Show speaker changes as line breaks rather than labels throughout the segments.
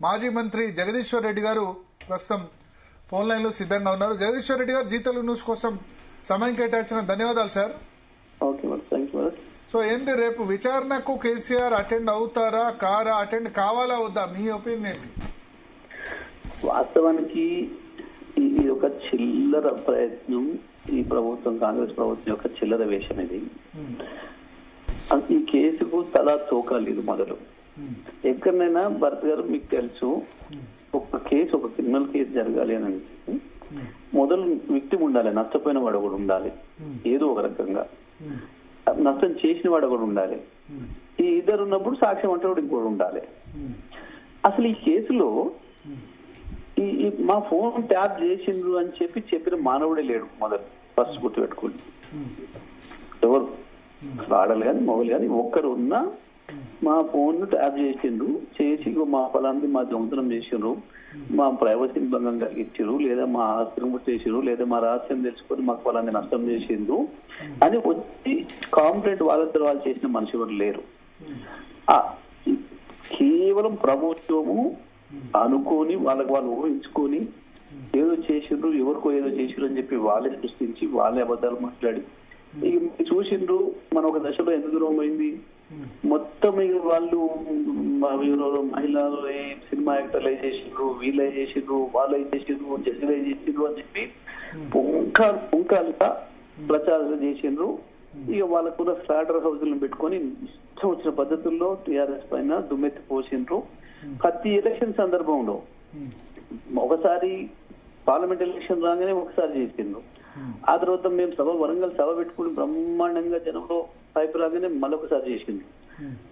మాజీ మంత్రి జగదీశ్వర్ రెడ్డి గారు ప్రస్తుతం ఫోన్ లైన్ లో సిద్ధంగా ఉన్నారు. జగదీశ్వర్ రెడ్డి గారు, జీతలు న్యూస్ కోసం సమయం కేటాయించిన ధన్యవాదాలు సార్. సో ఏంటి రేపు విచారణకు కేసీఆర్ అటెండ్ అవుతారా కారా, అటెండ్ కావాలా వద్దా, మీ ఒపీనియన్ ఏంటి?
వాస్తవానికి ఇది ఒక చిల్లర ప్రయత్నం. ఈ ప్రభుత్వం, కాంగ్రెస్ ప్రభుత్వం యొక్క చిల్లర వేషం ఇది. ఈ కేసుకు తలా తోకాలేదు మొదలు. ఎక్కడైనా భరత్ గారు మీకు తెలుసు, ఒక కేసు, ఒక క్రిమినల్ కేసు జరగాలి అని అంటే మొదలు విక్టిమ్ ఉండాలి, నష్టపోయిన వాడు కూడా ఉండాలి, ఏదో ఒక రకంగా నష్టం చేసిన వాడు కూడా ఉండాలి. ఈ ఇద్దరు ఉన్నప్పుడు సాక్ష్యం అంటే ఇంకోటి ఉండాలి. అసలు ఈ కేసులో మా ఫోన్ ట్యాప్ చేసిండ్రు అని చెప్పిన మానవుడే లేడు. మొదలు ఫస్ట్ గుర్తుపెట్టుకోండి, ఎవరు ఆడలు కానీ మొగలు కానీ ఒక్కరు ఉన్నా మా ఫోన్ ట్యాప్ చేసిండ్రు, చేసి మా ఫలాన్ని మా దొంగతనం చేసిండ్రు, మా ప్రైవసీని భంగం కలిగించారు, లేదా మా ఆస్తిని చేసిండ్రు, లేదా మా రహస్యం తెలుసుకొని మాకు ఫలాన్ని నష్టం చేసిండ్రు అని వచ్చి కాంప్లైంట్ వాళ్ళతో వాళ్ళు చేసిన మనిషి కూడా లేరు. కేవలం ప్రభుత్వము అనుకోని వాళ్ళకి వాళ్ళు ఊహించుకొని ఏదో చేసిండ్రు, ఎవరికో ఏదో చేసిండ్రు అని చెప్పి వాళ్ళే సృష్టించి వాళ్ళే అబద్ధాలు మాట్లాడి ఇక చూసిండ్రు. మన ఒక దశలో ఎంత దూరం అయింది, మొత్తం వాళ్ళు మహిళలు సినిమా యాక్టర్లు చేసిండ్రు, వీళ్ళే చేసిండ్రు, వాళ్ళే చేసిండ్రు, జడ్జిలే చేసిండ్రు అని చెప్పి పుంకాలుగా ప్రచారం చేసిండ్రు. ఇక వాళ్ళకున్న స్లాటర్ హౌస్లను పెట్టుకొని ఇష్టం వచ్చిన పద్ధతుల్లో టీఆర్ఎస్ పైన దుమ్మెత్తి పోసిండ్రు. ప్రతి ఎలక్షన్ సందర్భంలో ఒకసారి పార్లమెంట్ ఎలక్షన్ రాగానే ఒకసారి చేసిండ్రు. ఆ తర్వాత మేము వరంగల్ సభ పెట్టుకుని బ్రహ్మాండంగా జనంలో పైపు రాగానే మళ్ళొకసారి చేసిండ్రు.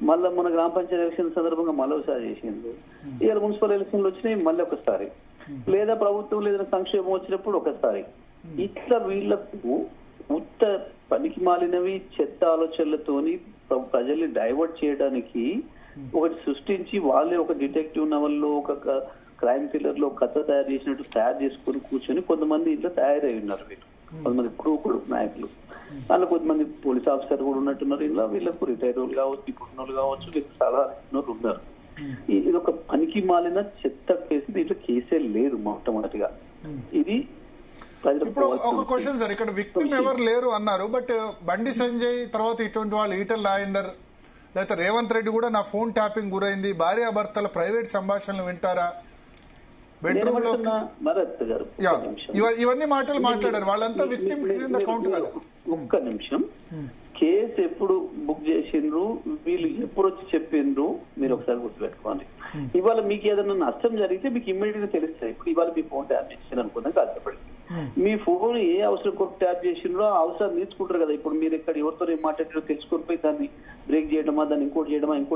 మళ్ళీ మన గ్రామ పంచాయతీ ఎలక్షన్ సందర్భంగా మళ్ళొకసారి చేసిండ్రు. ఇవాళ మున్సిపల్ ఎలక్షన్లు వచ్చినాయి మళ్ళీ ఒకసారి, లేదా ప్రభుత్వం లేదా సంక్షేమం వచ్చినప్పుడు ఒకసారి. ఇట్లా వీళ్లకు ఉత్త పనికి మాలినవి చెత్త ఆలోచనలతోని ప్రజల్ని డైవర్ట్ చేయడానికి ఒకటి సృష్టించి వాళ్ళే ఒక డిటెక్టివ్ నవల్లో, ఒక క్రైమ్ థ్రిల్లర్ లో కథ తయారు చేసినట్టు తయారు చేసుకుని కూర్చొని కొంతమంది ఇట్లా తయారై ఉన్నారు. వీళ్ళు కొంతమంది క్రూకుడు నాయకులు, అందులో కొంతమంది పోలీస్ ఆఫీసర్ కూడా ఉన్నట్టున్నారు. ఇలా వీళ్ళకు రిటైర్ కావచ్చు, ఇప్పుడున్నోళ్ళు కావచ్చు, వీళ్ళకి సలహా ఇస్తున్నారు ఉన్నారు. ఇది ఒక పనికి మాలిన చెత్త కేసు. దీంట్లో కేసే లేదు మొట్టమొదటిగా. ఇది
ఇప్పుడు ఒక క్వశ్చన్ సార్, ఇక్కడ విక్టిమ్ ఎవరు లేరు అన్నారు, బట్ బండి సంజయ్ తర్వాత ఇటువంటి వాళ్ళు ఈటల రాజేందర్ లేకపోతే రేవంత్ రెడ్డి కూడా నా ఫోన్ ట్యాపింగ్ గురైంది, భార్యాభర్తల ప్రైవేట్ సంభాషణలు వింటారా, బెడ్రూమ్ లో ఇవన్నీ మాటలు మాట్లాడారు. వాళ్ళంతా విక్టిమ్స్ కౌంట్ కదా.
ఒక్క నిమిషం, కేసు ఎప్పుడు బుక్ చేసిండ్రు, వీళ్ళు ఎప్పుడు వచ్చి చెప్పిండ్రు, మీరు ఒకసారి గుర్తుపెట్టుకోండి. ఇవాళ మీకు ఏదైనా నష్టం జరిగితే మీకు ఇమ్మీడియట్ గా తెలుస్తాయి. ఇప్పుడు ఇవాళ మీ ఫోన్ ట్యాప్ చేసిండ్రు అనుకుందాం, కష్టపడి మీ ఫోన్ ఏ అవసరం కొరకు ట్యాప్ చేసిండ్రో ఆ అవసరాలు నేర్చుకుంటారు కదా. ఇప్పుడు మీరు ఇక్కడ ఎవరితో ఏం మాట్లాడారో తెలుసుకొని పోయి దాన్ని బ్రేక్ చేయడమా, దాన్ని ఇంకోటి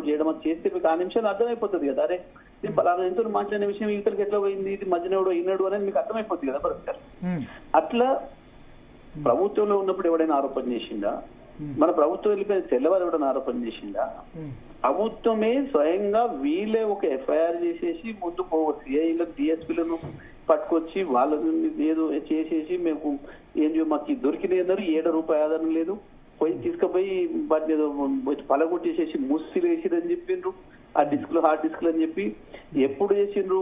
చేయడమా చేస్తే మీకు ఆ నిమిషాలు అర్థమైపోతుంది కదా. అరే నేను పలానా ఎంతో మాట్లాడిన విషయం ఇతరికి ఎట్లా పోయింది, ఇది మధ్యనోడు ఈనాడు అనేది మీకు అర్థమైపోతుంది కదా భరత్. అట్లా ప్రభుత్వంలో ఉన్నప్పుడు ఎవడైనా ఆరోపణ చేసిందా, మన ప్రభుత్వం వెళ్ళిపోయిన తెల్లవారు ఎవడైనా ఆరోపణ చేసిందా? ప్రభుత్వమే స్వయంగా వీళ్ళే ఒక ఎఫ్ఐఆర్ చేసేసి ముందు సిఐలకు డిఎస్పీలను పట్టుకొచ్చి వాళ్ళని ఏదో చేసేసి మేము ఏం మాకు దొరికినాయి అన్నారు, ₹7 ఆధారం లేదు, పోయి తీసుకుపోయి వాటిని ఏదో పలగొట్టేసేసి ముస్సిలు వేసిరని చెప్పిండ్రు. ఆ డిస్క్లు హార్డ్ డిస్క్లు అని చెప్పి ఎప్పుడు చేసిండ్రు?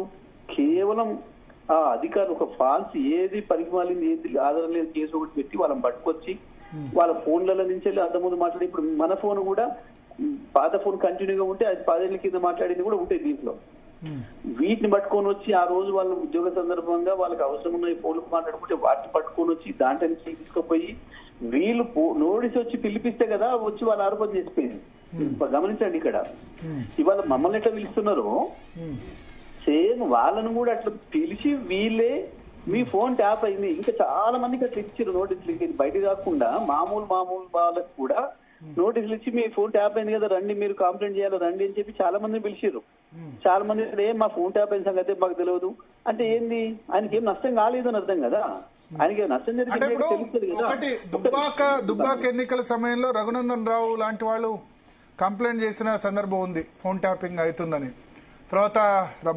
కేవలం ఆ అధికారులు ఒక ఫాల్స్ ఏది పనికి మాలింది, ఏది ఆధారం లేదు కేసు ఒకటి పెట్టి వాళ్ళని పట్టుకొచ్చి వాళ్ళ ఫోన్లలో నుంచి వెళ్ళి అంతకుముందు మాట్లాడి, ఇప్పుడు మన ఫోన్ కూడా పాత ఫోన్ కంటిన్యూగా ఉంటే అది 10 ఏళ్ల కింద మాట్లాడింది కూడా ఉంటాయి దీంట్లో. వీటిని పట్టుకొని వచ్చి ఆ రోజు వాళ్ళ ఉద్యోగ సందర్భంగా వాళ్ళకి అవసరం ఉన్న ఫోన్లు మాట్లాడుకుంటే వాటిని పట్టుకొని వచ్చి దాంట్లో నుంచి తీసుకుపోయి వీళ్ళు నోటీస్ వచ్చి పిలిపిస్తే కదా వచ్చి వాళ్ళు ఆరోపణ చేసిపోయింది. గమనించండి, ఇక్కడ ఇవాళ మమ్మల్ని ఎట్లా పిలుస్తున్నారో సేమ్ వాళ్ళను కూడా అట్లా పిలిచి వీళ్ళే మీ ఫోన్ ట్యాప్ అయింది. ఇంకా చాలా మందికి అట్లా ఇచ్చారు నోటీసులు. ఇది బయట కాకుండా మామూలు వాళ్ళకు కూడా నోటీసులు ఇచ్చి మీ ఫోన్ ట్యాప్ అయింది కదా రండి, మీరు కంప్లైంట్ చేయాలి రండి అని చెప్పి చాలా మందిని పిలిచారు. చాలా మంది ఏం మా ఫోన్ ట్యాప్ అయిన సంగతి మాకు తెలియదు అంటే ఏంది, ఆయనకి ఏం నష్టం కాలేదు అని అర్థం కదా. ఆయనకి నష్టం జరిగింది తెలుస్తుంది
కదా. దుబ్బాక ఎన్నికల సమయంలో రఘునందన్ రావు లాంటి వాళ్ళు కంప్లైంట్ చేసిన సందర్భం ఉంది ఫోన్ ట్యాపింగ్ అవుతుందని. తర్వాత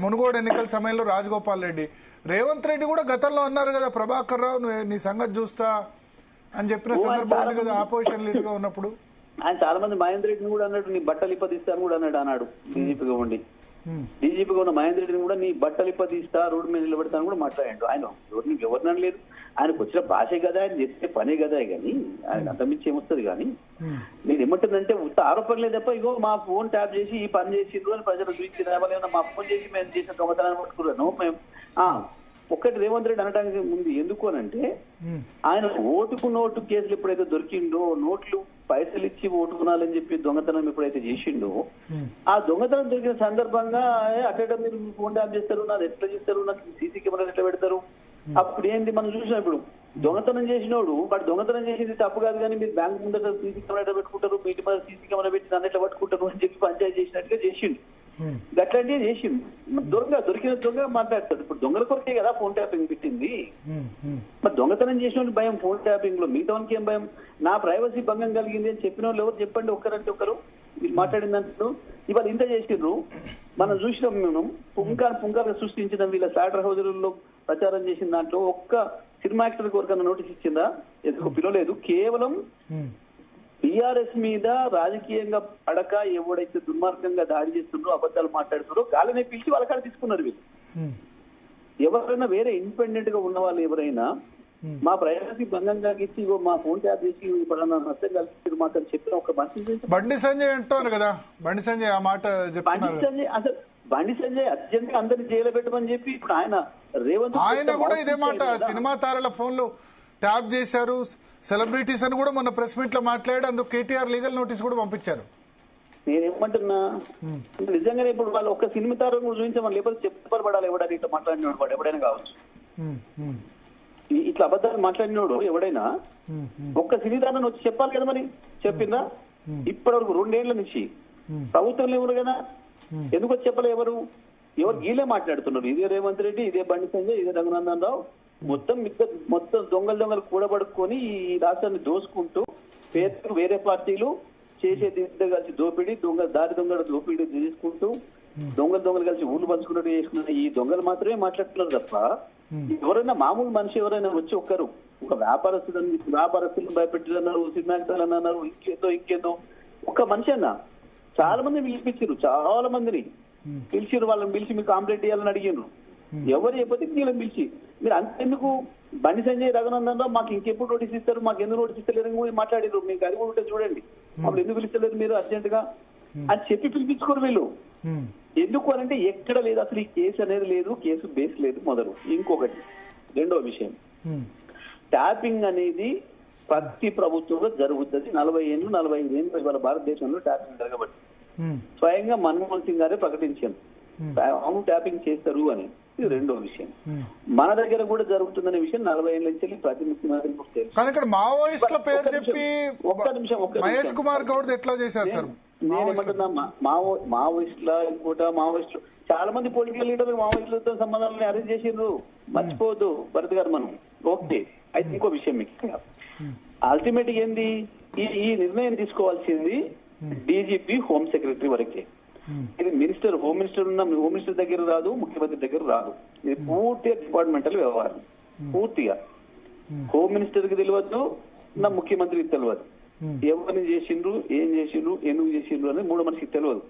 మునుగోడు ఎన్నికల సమయంలో రాజగోపాల్ రెడ్డి, రేవంత్ రెడ్డి కూడా గతంలో అన్నారు కదా ప్రభాకర్ రావు నీ సంగతి చూస్తా అని చెప్పిన సందర్భం ఉంది కదా ఆపోజిషన్ లీడర్ గా ఉన్నప్పుడు.
ఆయన చాలా మంది మహేందర్ రెడ్డిని కూడా అన్నాడు, నీ బట్టలు ఇప్పదిస్తాను కూడా అన్నాడు బీజేపీగా ఉండి. డీజీపీగా ఉన్న మహేందర్ రెడ్డిని కూడా నీ బట్టలు ఇప్పదీస్తా రోడ్డు మీద నిలబెడతాను కూడా మాట్లాడాడు. ఆయన ఎవరినని లేదు, ఆయనకు వచ్చిన భాషే కదా, ఆయన చేస్తే పనే కదా, కానీ ఆయన అంతమించి ఏమొస్తుంది. కానీ నేను ఏమంటుందంటే ఉత్త ఆరోపణలే తప్ప ఇగో మా ఫోన్ ట్యాప్ చేసి ఈ పని చేసిండ్రు అని ప్రజలు చూపించి రావాలేమన్నా మా ఫోన్ చేసి మేము చేసిన దొంగతనాన్ని పట్టుకున్నాను మేము. ఒక్కటి రేవంత్ రెడ్డి అనడానికి ముందు ఎందుకు అనంటే ఆయన ఓటుకు నోటు కేసులు ఎప్పుడైతే దొరికిండో, నోట్లు పైసలు ఇచ్చి ఓటుకున్నాలని చెప్పి దొంగతనం ఎప్పుడైతే చేసిండో, ఆ దొంగతనం దొరికిన సందర్భంగా అక్కడ మీరు ఫోన్ ట్యాప్ చేస్తారు, నాది ఎట్లా చేస్తారు, నాకు సీసీ కెమెరాలు ఎట్లా పెడతారు. అప్పుడు ఏంటి మనం చూసినా, ఇప్పుడు దొంగతనం చేసినోడు వాడు దొంగతనం చేసింది తప్పు కాదు, కానీ మీరు బ్యాంక్ ముందర సీసీ కెమెరా ఎట్లా పెట్టుకుంటారు, మీ ఇంటి మీద సీసీ కెమెరా పెట్టి నన్ను ఎట్లా పట్టుకుంటారు అని చెప్పి పంచాయతీ చేసినట్టుగా చేసిండు. అట్లాంటివి చేసింది. దొరికిన దొంగ మాట్లాడతాడు. ఇప్పుడు దొంగల కొరకే కదా ఫోన్ ట్యాపింగ్ పెట్టింది. మరి దొంగతనం చేసిన భయం ఫోన్ ట్యాపింగ్ లో, మిగతానికి ఏం భయం? నా ప్రైవసీ భంగం కలిగింది అని చెప్పిన వాళ్ళు ఎవరు చెప్పండి, ఒక్కరంటే ఒకరు. మీరు మాట్లాడిన దాంట్లో ఇవాళ ఇంత చేసిండ్రు, మనం చూసినాం. మేము పుంకాలు సృష్టించిన వీళ్ళ సాటర్ హౌజులలో ప్రచారం చేసిన దాంట్లో ఒక్క సినిమా యాక్టర్ కోరికన్నా నోటీస్ ఇచ్చిందా? ఎందుకు పిలవలేదు. కేవలం టీఆర్ఎస్ మీద రాజకీయంగా పడక ఎవడైతే దుర్మార్గంగా దాడి చేస్తున్నారో, అబద్ధాలు మాట్లాడుతున్నారో గాలిని పిలిచి వాళ్ళ కాడ తీసుకున్నారు వీళ్ళు. ఎవరైనా వేరే ఇండిపెండెంట్ గా ఉన్న వాళ్ళు ఎవరైనా మా ప్రైవసీ భంగం కలిగించి మా ఫోన్ ట్యాప్ చేసి పలానా నష్టం కలిసి మాకు చెప్పిన ఒక మనిషి
బండి సంజయ్ అంటారు కదా, బండి సంజయ్ ఆ మాట చెప్తున్నారు.
అసలు బండి సంజయ్ అర్జెంట్ గా అందరినీ జైలు పెట్టమని చెప్పి ఇప్పుడు
ఆయన కూడా ఇదే మాట, సినిమా తారల ఫోన్లు ట్యాప్ చేశారు, సెలబ్రిటీస్ అని కూడా మొన్న ప్రెస్ మీట్ లో మాట్లాడి అందుకు కేటీఆర్ లీగల్ నోటీస్ కూడా పంపించారు.
నేనేమంటున్నా, నిజంగానే ఇప్పుడు వాళ్ళు ఒక్క సినిమా తారం కూడా చూపించామని, లేకపోతే చెప్పబడాలి ఎవడని ఇట్లా మాట్లాడినోడు వాడు ఎవడైనా కావచ్చు. ఇట్లా అబద్ధాలు మాట్లాడినోడు ఎవడైనా ఒక్క సినీ తారం వచ్చి చెప్పాలి కదా. మరి చెప్పిందా? ఇప్పటి వరకు 2 ఏళ్ల నుంచి ప్రభుత్వంలో ఎవరు కదా, ఎందుకు వచ్చి చెప్పలే? ఎవరు గీలే మాట్లాడుతున్నారు. ఇదే రేవంత్ రెడ్డి, ఇదే బండి సంజయ్, ఇదే రఘునందన్ రావు, మొత్తం దొంగలు కూడబడుకొని ఈ రాష్ట్రాన్ని దోసుకుంటూ పేరు వేరే పార్టీలు చేసేది కలిసి దోపిడీ, దారి దొంగల దోపిడీ చేసుకుంటూ దొంగలు కలిసి ఊళ్ళు పంచుకున్నట్టు చేసుకున్న ఈ దొంగలు మాత్రమే మాట్లాడుతున్నారు తప్ప ఎవరైనా మామూలు మనిషి ఎవరైనా వచ్చి ఒక వ్యాపారస్తులను భయపెట్టారన్నారు, సినిమాక్టర్లు అన్నారు, ఇంకేదో ఒక మనిషి అన్న చాలా మందిని పిలిపించారు, చాలా మందిని పిలిచిరు. వాళ్ళని పిలిచి మీకు కాంప్లైంట్ చేయాలని అడిగినారు. ఎవరు చెప్పతే వీళ్ళని పిలిచి మీరు అంతెందుకు బండి సంజయ్ రఘునందన్ రావు మాకు ఇంకెప్పుడు నోటీస్ ఇస్తారు, మాకు ఎందుకు నోటీస్ ఇస్తలేరు మాట్లాడారు. మీకు అది కూడా ఉంటే చూడండి, అప్పుడు ఎందుకు పిలిస్తలేరు మీరు అర్జెంట్ గా అని చెప్పి పిలిపించుకోరు వీళ్ళు. ఎందుకు అనంటే ఎక్కడ లేదు అసలు ఈ కేసు అనేది లేదు, కేసు బేస్ లేదు మొదలు. ఇంకొకటి రెండో విషయం, ట్యాపింగ్ అనేది ప్రతి ప్రభుత్వంలో జరుగుతుంది. 40 ఏళ్ళు 45 ఏళ్ళు ఇవాళ భారతదేశంలో ట్యాపింగ్ జరగబట్టి స్వయంగా మన్మోహన్ సింగ్ గారే ప్రకటించాను అవును ట్యాపింగ్ చేస్తారు అని. ఇది రెండో విషయం. మన దగ్గర కూడా జరుగుతుందనే విషయం 40 ఏళ్ళ నుంచి ప్రతి ముఖ్యమంత్రి
కానీ ఇక్కడ మావోయిస్టుల పేరు చెప్పి
ఒక్క నిమిషం
మహేష్ కుమార్ గౌడ్ ఎట్లా చేశారు సార్?
నేనేమంటున్నా, మావోయిస్టుల ఇంకోట మావోయిస్టులు చాలా మంది పొలిటికల్ లీడర్లు మావోయిస్టులతో సంబంధాలను అరెస్ట్ చేసిండ్రు, మర్చిపోవద్దు భరత్ గారు. మనం ఓకే. అయితే ఇంకో విషయం మీకు అల్టిమేట్ ఏంది, ఈ నిర్ణయం తీసుకోవాల్సింది డీజీపీ హోమ్ సెక్రటరీ వరకే. ఇది హోమ్ మినిస్టర్ దగ్గర రాదు, ముఖ్యమంత్రి దగ్గర రాదు. ఇది పూర్తిగా డిపార్ట్మెంటల్ వ్యవహారం. పూర్తిగా హోమ్ మినిస్టర్ కి తెలియదు, నా ముఖ్యమంత్రికి తెలియదు. ఎవరిని చేసిండ్రు, ఏం చేసిండ్రు, ఎందుకు చేసిండ్రు అనేది మూడో మనిషికి తెలియదు.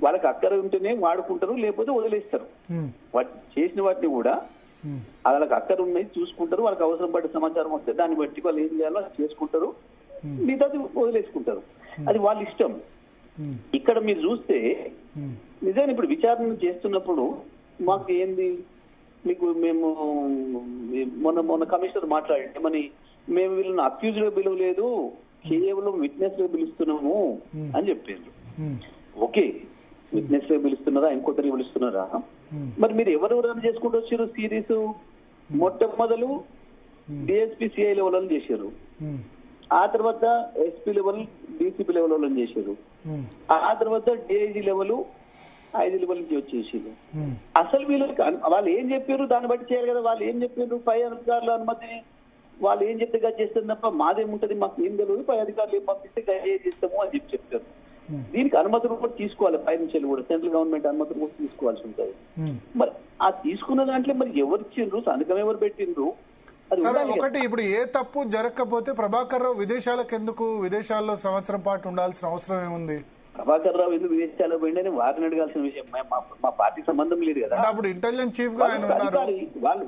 వాళ్ళకి అక్కర ఉంటేనే వాడుకుంటారు, లేకపోతే వదిలేస్తారు. చేసిన వాటిని కూడా వాళ్ళకి అక్కర ఉన్నాయి చూసుకుంటారు. వాళ్ళకి అవసరం పడే సమాచారం వస్తే దాన్ని బట్టి వాళ్ళు ఏం చేయాలో చేసుకుంటారు, మిగతాది వదిలేసుకుంటారు. అది వాళ్ళ ఇష్టం. ఇక్కడ మీరు చూస్తే నిజంగా ఇప్పుడు విచారణ చేస్తున్నప్పుడు మాకు ఏంది, మేము మొన్న కమిషనర్ మాట్లాడండి మరి మేము వీళ్ళని అక్యూజ్ గా పిలవలేదు, కేవలం విట్నెస్ గా పిలుస్తున్నాము అని చెప్పారు. ఓకే, విట్నెస్ గా పిలుస్తున్నారా, ఇంకొకరికి పిలుస్తున్నారా? మరి మీరు ఎవరెవరైనా చేసుకుంటూ వచ్చారు సిరీస్? మొట్టమొదలు డిఎస్పీ సిఐ లెవెల్ చేశారు, ఆ తర్వాత ఎస్పీ లెవెల్ డీసీపీ లెవెల్ చేశారు, ఆ తర్వాత డిఐజీ లెవెల్ 5 లెవెల్ నుంచి వచ్చేసారు. అసలు వీళ్ళకి వాళ్ళు ఏం చెప్పారు దాన్ని బట్టి చేయాలి కదా. వాళ్ళు ఏం చెప్పారు, పై అధికారుల అనుమతిని వాళ్ళు ఏం చెప్తే గది చేస్తారు తప్ప మాదేముంటది, మాకు ఏం తెలియదు, పై అధికారులు ఏం పంపిస్తే గది చేస్తాము అని చెప్తారు. దీనికి అనుమతులు కూడా తీసుకోవాలి, పై నుంచి కూడా సెంట్రల్ గవర్నమెంట్ అనుమతులు కూడా తీసుకోవాల్సి ఉంటుంది. మరి ఆ తీసుకున్న దాంట్లో మరి ఎవరు ఇచ్చిండ్రు, సంతకం ఎవరు పెట్టిండ్రు?
ఒకటి, ఇప్పుడు ఏ తప్పు జరగకపోతే ప్రభాకర్ రావు విదేశాలకు ఎందుకు, విదేశాల్లో సంవత్సరం పాటు ఉండాల్సిన అవసరం ఏముంది?
ప్రభాకర్ రావు ఎందుకు విదేశాలకు పోయిండని వారిని అడగాల్సిన విషయం. మా పార్టీకి సంబంధం లేదు కదా.
అంటే అప్పుడు ఇంటెలిజెన్స్ చీఫ్ గా ఆయన ఉన్నారు.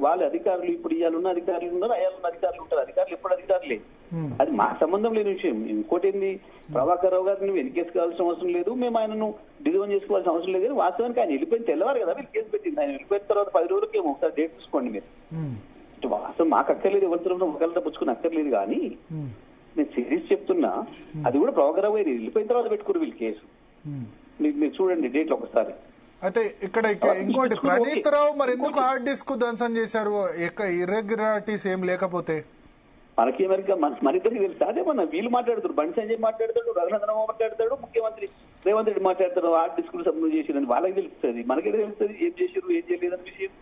వాళ్ళ అధికారులు ఇప్పుడు ఇవాళ అధికారులు ఉన్నారు, అయ్యాలున్న అధికారులు ఉంటారు. అధికారులు ఎప్పుడు అధికారులే, అది మాకు సంబంధం లేని విషయం. ఇంకోటి ఏంది, ప్రభాకర్ రావు గారిని వెనకేసుకోవాల్సిన అవసరం లేదు, మేము ఆయనను డిజైన్ చేసుకోవాల్సిన అవసరం లేదు. కానీ వాస్తవానికి ఆయన వెళ్ళిపోయిన తెల్లవారు కదా వీళ్ళు కేసు పెట్టింది. ఆయన వెళ్ళిపోయిన తర్వాత 10 రోజులకి ఏమో ఒకసారి డేట్ చూసుకోండి మీరు. వాస్తవం మాకు అక్కర్లేదు, ఎవరితో ఒకళ్ళతో పుచ్చుకుని అక్కర్లేదు. కానీ నేను సిరీస్ చెప్తున్నా, అది కూడా ప్రభాకర్ రావు గారు వెళ్ళిపోయిన తర్వాత పెట్టుకోరు వీళ్ళు కేసు. మీరు చూడండి డేట్లు ఒకసారి.
అయితే ఇక్కడ ఇంకోటి, ప్రణీత్ రావు మరి ఎందుకు హార్డ్ డిస్క్ ధ్వంసం చేశారు? ఇర్రెగ్యులారిటీస్ ఏం లేకపోతే
మనకి మనిద్దరికి తెలుసు. అదే మన వీళ్ళు మాట్లాడుతారు, బండి సంజయ్ మాట్లాడతాడు, రఘునందన్ మాట్లాడతాడు, ముఖ్యమంత్రి రేవంత్ రెడ్డి మాట్లాడతాడు. హార్డ్ డిస్క్ సంబంధం చేసిందని వాళ్ళకి తెలుస్తుంది, మనకే తెలుస్తుంది ఏం చేసారు ఏం చేయలేదని విషయం.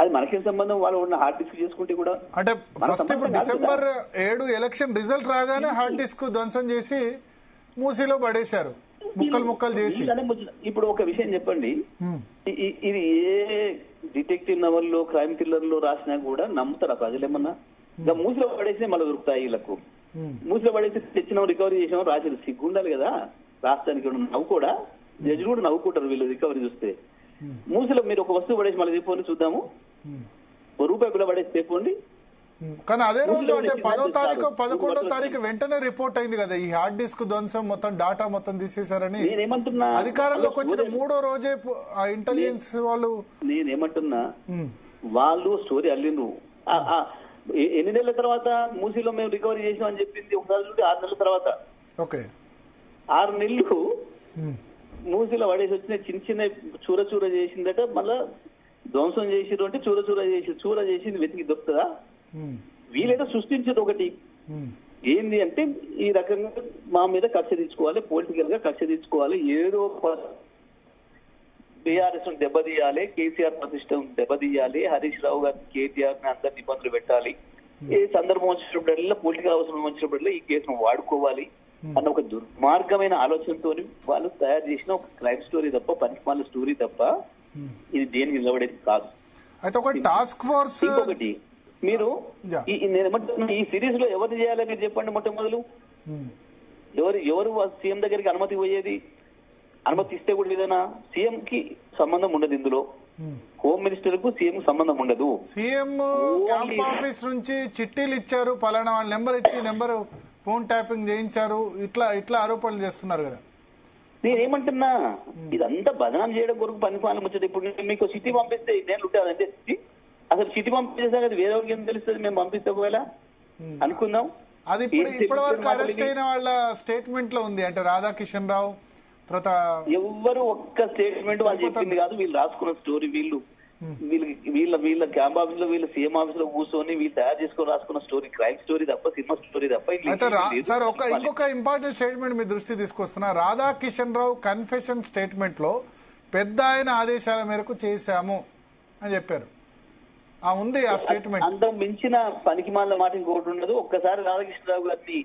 అది మనకేం సంబంధం, వాళ్ళు ఉన్న హార్డ్ డిస్క్ చేసుకుంటే కూడా.
అంటే ఫస్ట్ ఇప్పుడు December 7 ఎలక్షన్ రిజల్ట్ రాగానే హార్డ్ డిస్క్ ధ్వంసం చేసి మూసీలో పడేశారు, ముక్కలు చేసి.
ఇప్పుడు ఒక విషయం చెప్పండి, ఇది ఏ డిటెక్టివ్ నవల్లో క్రైమ్ థ్రిల్లర్ లో రాసినా కూడా నమ్ముతారా ప్రజలు? ఏమన్నా ఇంకా మూసిలో పడేసి మళ్ళీ దొరుకుతాయి వీళ్ళకు. మూసిలో పడేసి తెచ్చినాం రికవరీ చేసినాం రాసి సిగ్గుండాలి కదా రాష్ట్రానికి. నవ్వు కూడా జడ్జి కూడా నవ్వుకుంటారు వీళ్ళు రికవరీ చూస్తే. మూసిలో మీరు ఒక వస్తువు పడేసి మళ్ళీ తీసుకోండి చూద్దాము, రూపాయి బిల్ల పడేసి తీసుకోండి.
కానీ అదే రోజు అంటే 10వ తారీఖు 11వ తారీఖు వెంటనే రిపోర్ట్ అయింది కదా ఈ హార్డ్ డిస్క్ ధ్వంసం, మొత్తం డాటా మొత్తం తీసేశారని. అధికారంలోకి వచ్చిన 3వ రోజే ఆ ఇంటెలిజెన్స్ వాళ్ళు.
నేనేమంటున్నా, వాళ్ళు స్టోరీ అల్లిండ్రు. ఎన్ని నెలల తర్వాత మూసీలో మేము రికవరీ చేసాం అని చెప్పింది ఒకసారి చూస్తే 6 నెలల తర్వాత.
ఓకే,
6 నెలలు మూసీలో పడేసి వచ్చిన చిన్న చూర చేసిందట. మళ్ళా ధ్వంసం చేసిరు అంటే చూర చేసింది వెతికి దొరుకుతుందా? వీళ్ళేదో సృష్టించేది ఒకటి ఏంది అంటే, ఈ రకంగా మా మీద కక్ష తీర్చుకోవాలి, పొలిటికల్ గా కక్ష తీర్చుకోవాలి, ఏదో బీఆర్ఎస్ దెబ్బతీయాలి, కేసీఆర్ ప్రతిష్టం దెబ్బతీయాలి, హరీష్ రావు గారిని కేటీఆర్ ని అందరిని ఇబ్బందులు పెట్టాలి, ఏ సందర్భం వచ్చినప్పుడల్లా పొలిటికల్ అవసరం వచ్చినప్పుడల్లా ఈ కేసును వాడుకోవాలి అన్న ఒక దుర్మార్గమైన ఆలోచనతో వాళ్ళు తయారు చేసిన ఒక క్రైమ్ స్టోరీ తప్ప, పనికిమాల స్టోరీ తప్ప ఇది దేనికి నిలబడేది కాదు.
అయితే ఒక టాస్క్ ఫోర్స్.
ఇంకొకటి, మీరు నేనేమంటున్నా, ఈ సిరీస్ లో ఎవరు చేయాలని మీరు చెప్పండి. మొట్టమొదలు ఎవరు సీఎం దగ్గరికి అనుమతి పోయేది? అనుమతి ఇస్తే కూడా ఏదైనా సీఎం కి సంబంధం ఉండదు ఇందులో, హోమ్ మినిస్టర్ కు సీఎం సంబంధం ఉండదు.
సీఎం క్యాంప్ ఆఫీస్ నుంచి చిట్టీలు ఇచ్చారు, పలానా వాళ్ళ నెంబర్ ఇచ్చి నెంబర్ ఫోన్ ట్యాపింగ్ చేయించారు, ఇట్లా ఆరోపణలు చేస్తున్నారు కదా.
నేనేమంటున్నా, ఇదంతా బదనాం చేయడం కొరకు పనిపాలన వచ్చేది. ఇప్పుడు మీకు సిటీ పంపిస్తే నేను ఉంటానంటే సిటీ, అసలు సిటీ పంపించేసా కదా వేరే వాళ్ళకి ఏం తెలుస్తుంది? మేము పంపిస్తే ఒకవేళ అనుకుందాం.
అది ఇప్పటి వరకు అరెస్ట్ అయిన వాళ్ళ స్టేట్మెంట్ లో ఉంది. అంటే రాధాకిషన్ రావు తర్వాత
ఎవ్వరు ఒక్క స్టేట్మెంట్ వాళ్ళు చెప్పింది కాదు, వీళ్ళు రాసుకున్న స్టోరీ. వీళ్ళ క్యాంప్ ఆఫీస్ లో, వీళ్ళ సీఎం ఆఫీస్ లో కూర్చొని వీళ్ళు తయారు చేసుకొని రాసుకున్న స్టోరీ, క్రైమ్ స్టోరీ తప్ప, సినిమా స్టోరీ తప్ప.
సార్ ఇంకొక ఇంపార్టెంట్ స్టేట్మెంట్ మీ దృష్టి తీసుకొస్తున్నా. రాధాకిషన్ రావు కన్ఫెషన్ స్టేట్మెంట్ లో పెద్ద ఆయన ఆదేశాల మేరకు చేశాము అని చెప్పారు. ఉంది ఆ స్టేట్మెంట్.
అంత మించిన పనికిమాల మాట ఇంకొకటి ఉండదు. ఒక్కసారి రాధాకృష్ణరావు గారిని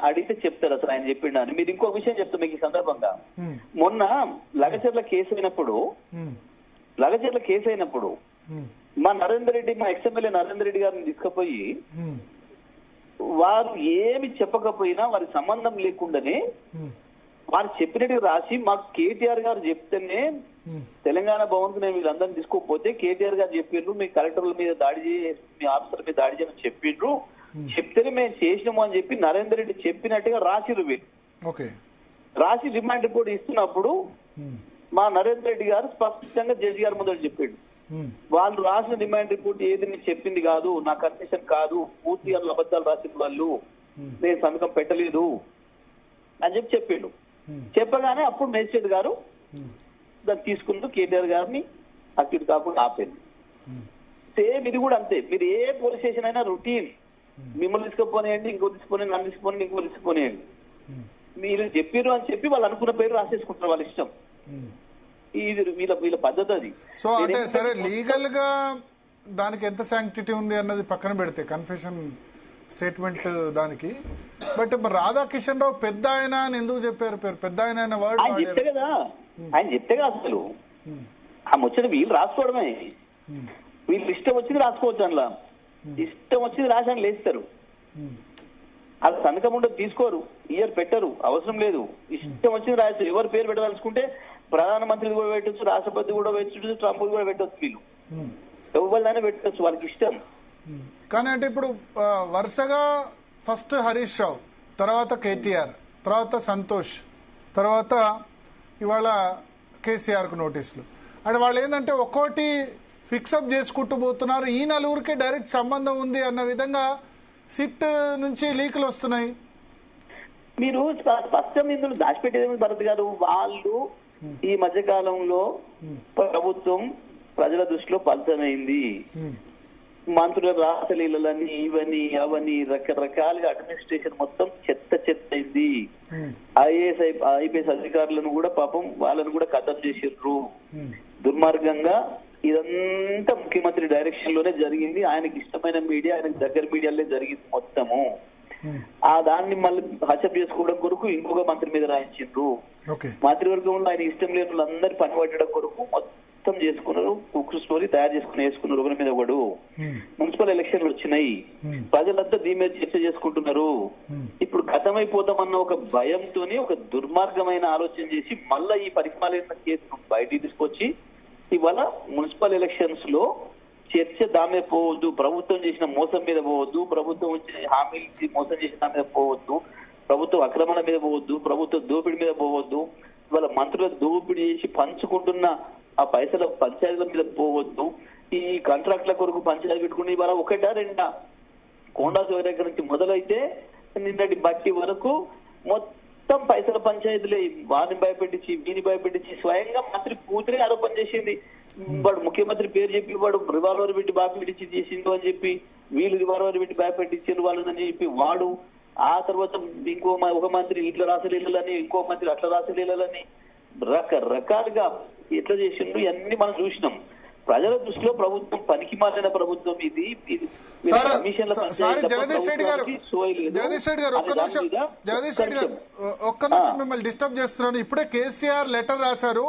అడిగితే చెప్తారు అసలు ఆయన చెప్పిండు అని. మీరు ఇంకో విషయం చెప్తాం మీకు ఈ సందర్భంగా. మొన్న లగచర్ల కేసు అయినప్పుడు మా నరేందర్ రెడ్డి, మా ఎక్స్ఎమ్మెల్యే నరేందర్ రెడ్డి గారిని తీసుకుపోయి వారు ఏమి చెప్పకపోయినా వారి సంబంధం లేకుండానే వారు చెప్పినట్టు రాసి మాకు కేటీఆర్ గారు చెప్తేనే తెలంగాణ భవన్ కు నేను వీళ్ళందరినీ తీసుకోకపోతే కేటీఆర్ గారు చెప్పిండ్రు, మీ కలెక్టర్ల మీద దాడి చేసి, మీ ఆఫీసర్ల మీద దాడి చేయమని చెప్పిండ్రు, చెప్తేనే మేము చేసినాము అని చెప్పి నరేందర్ రెడ్డి చెప్పినట్టుగా రాసిరు వీళ్ళు. రాసి రిమాండ్ రిపోర్ట్ ఇస్తున్నప్పుడు మా నరేందర్ రెడ్డి గారు స్పష్టంగా జడ్జి గారి ముందు చెప్పాడు, వాళ్ళు రాసిన రిమాండ్ రిపోర్ట్ ఏది నేను చెప్పింది కాదు, నా కన్ఫెషన్ కాదు, పూర్తిగా అబద్ధాలు రాసిన వాళ్ళు, నేను సంతకం పెట్టలేదు అని చెప్పిండు. చెప్పగానే అప్పుడు మేజిస్ట్రేట్ గారు దాన్ని తీసుకుంటూ కేటీఆర్ గారిని అక్యూట్ కాకుండా ఆపేది. సేమ్ ఇది కూడా అంతే. మీరు ఏ పోలీస్ స్టేషన్ అయినా రొటీన్, మిమ్మల్ని తీసుకుపోనేయండి, ఇంకో తీసుకుని, నన్ను తీసుకుని, ఇంకో తీసుకునేయండి, మీరు చెప్పారు అని చెప్పి వాళ్ళు అనుకున్న పేరు రాసేసుకుంటారు వాళ్ళ ఇష్టం. ఇది వీళ్ళ పద్ధతి అది.
సో అంటే సరే, లీగల్ గా దానికి ఎంత శాంక్టిటీ ఉంది అన్నది పక్కన పెడితే కన్ఫెషన్ స్టేట్మెంట్ దానికి, బట్ రాధాకిషన్ రావు పెద్ద ఆయన అని ఎందుకు చెప్పారు? పెద్ద ఆయన వర్డ్
ఆయన చెప్తే కదా అసలు ఆ ముచ్చట వీళ్ళు రాసుకోవడమే. వీళ్ళు ఇష్టం వచ్చింది రాసుకోవచ్చు, అందులో ఇష్టం వచ్చింది రాశాను లేస్తారు. అది సంతకం ఉండదు, తీసుకోరు, ఇయర్ పెట్టరు, అవసరం లేదు, ఇష్టం వచ్చింది రాయొచ్చు. ఎవరు పేరు పెట్టదలుచుకుంటే ప్రధానమంత్రి కూడా పెట్టచ్చు, రాష్ట్రపతి కూడా పెట్టచ్చు, ట్రంప్ కూడా పెట్టచ్చు, వీళ్ళు ఎవరిదైనా పెట్టచ్చు, వాళ్ళకి ఇష్టం.
కానీ అంటే ఇప్పుడు వరుసగా ఫస్ట్ హరీష్ రావు, తర్వాత కేటీఆర్, తర్వాత సంతోష్, తర్వాత ఇవాళ కేసీఆర్కు నోటీసులు. అంటే వాళ్ళు ఏంటంటే ఒక్కోటి ఫిక్సప్ చేసుకుంటూ పోతున్నారు. ఈ నలుగురికి డైరెక్ట్ సంబంధం ఉంది అన్న విధంగా సిట్ నుంచి లీకులు వస్తున్నాయి.
మీరు స్పష్టం ఇందులో దాచిపెట్టేది భరత్ గారు, వాళ్ళు ఈ మధ్య కాలంలో ప్రభుత్వం ప్రజల దృష్టిలో పలచమైంది, మంత్రుల రాసలీలని ఇవని అవని రకరకాలుగా అడ్మినిస్ట్రేషన్ మొత్తం చెత్త అయింది. ఐపీఎస్ అధికారులను కూడా పాపం వాళ్ళను కూడా ఖతం చేసిర్రు దుర్మార్గంగా. ఇదంతా ముఖ్యమంత్రి డైరెక్షన్ లోనే జరిగింది, ఆయనకి ఇష్టమైన మీడియా, ఆయనకు దగ్గర మీడియాలో జరిగింది మొత్తము. ఆ దాన్ని మళ్ళీ హత్యప్ చేసుకోవడం కొరకు ఇంకొక మంత్రి మీద రాయించిండ్రు. మంత్రివర్గంలో ఆయన ఇష్టం లేని వాళ్ళందరి పని పట్టడం కొరకు మొత్తం చేసుకున్నారు, కుక్కు స్టోరీ తయారు చేసుకుని వేసుకున్నారు ఒకరి మీద ఒకడు. మున్సిపల్ ఎలక్షన్లు వచ్చినాయి, ప్రజలంతా దీని మీద చర్చ చేసుకుంటున్నారు. ఇప్పుడు గతమైపోతామన్న ఒక భయంతోని ఒక దుర్మార్గమైన ఆలోచన చేసి మళ్ళా ఈ పరిపాలన కేసును బయటికి తీసుకొచ్చి ఇవాళ మున్సిపల్ ఎలక్షన్స్ లో చర్చ దామే పోవద్దు, ప్రభుత్వం చేసిన మోసం మీద పోవద్దు, ప్రభుత్వం హామీలు మోసం చేసిన దాని మీద పోవద్దు, ప్రభుత్వం అక్రమణ మీద పోవద్దు, ప్రభుత్వ దోపిడీ మీద పోవద్దు, ఇవాళ మంత్రుల దోపిడీ చేసి పంచుకుంటున్న ఆ పైసల పంచాయతీల మీద పోవద్దు, ఈ కాంట్రాక్ట్ల కొరకు పంచాయతీ పెట్టుకుని ఇవాళ ఒకటా రెండా కొండా దగ్గర నుంచి మొదలైతే నిన్నటి బట్టి వరకు మొత్తం పైసల పంచాయతీలే. వాడిని భయపెట్టించి వీని భయపెట్టించి స్వయంగా మంత్రి కూతురే ఆరోపణ చేసింది. వాడు ముఖ్యమంత్రి పేరు చెప్పి వాడు రివాల్వర్ పెట్టి భయపెట్టించి చేసిండు అని చెప్పి, వీళ్ళు రివాల్వర్ పెట్టి భయపెట్టించారు వాళ్ళని చెప్పి వాడు. ఆ తర్వాత ఒక మంత్రి ఇట్లా రాసలీలని, ఇంకో మంత్రి అట్లా రాసలీలని రకరకాలుగా ఎట్లా చేసిండు ఇవన్నీ మనం చూసినాం. ప్రజల దృష్టిలో ప్రభుత్వం పనికి మాలిన ప్రభుత్వం ఇది.
జగదీష్ రెడ్డి గారు ఒక్క నిమిషం మిమ్మల్ని డిస్టర్బ్ చేస్తున్నాను. ఇప్పుడే కేసీఆర్ లెటర్ రాశారు,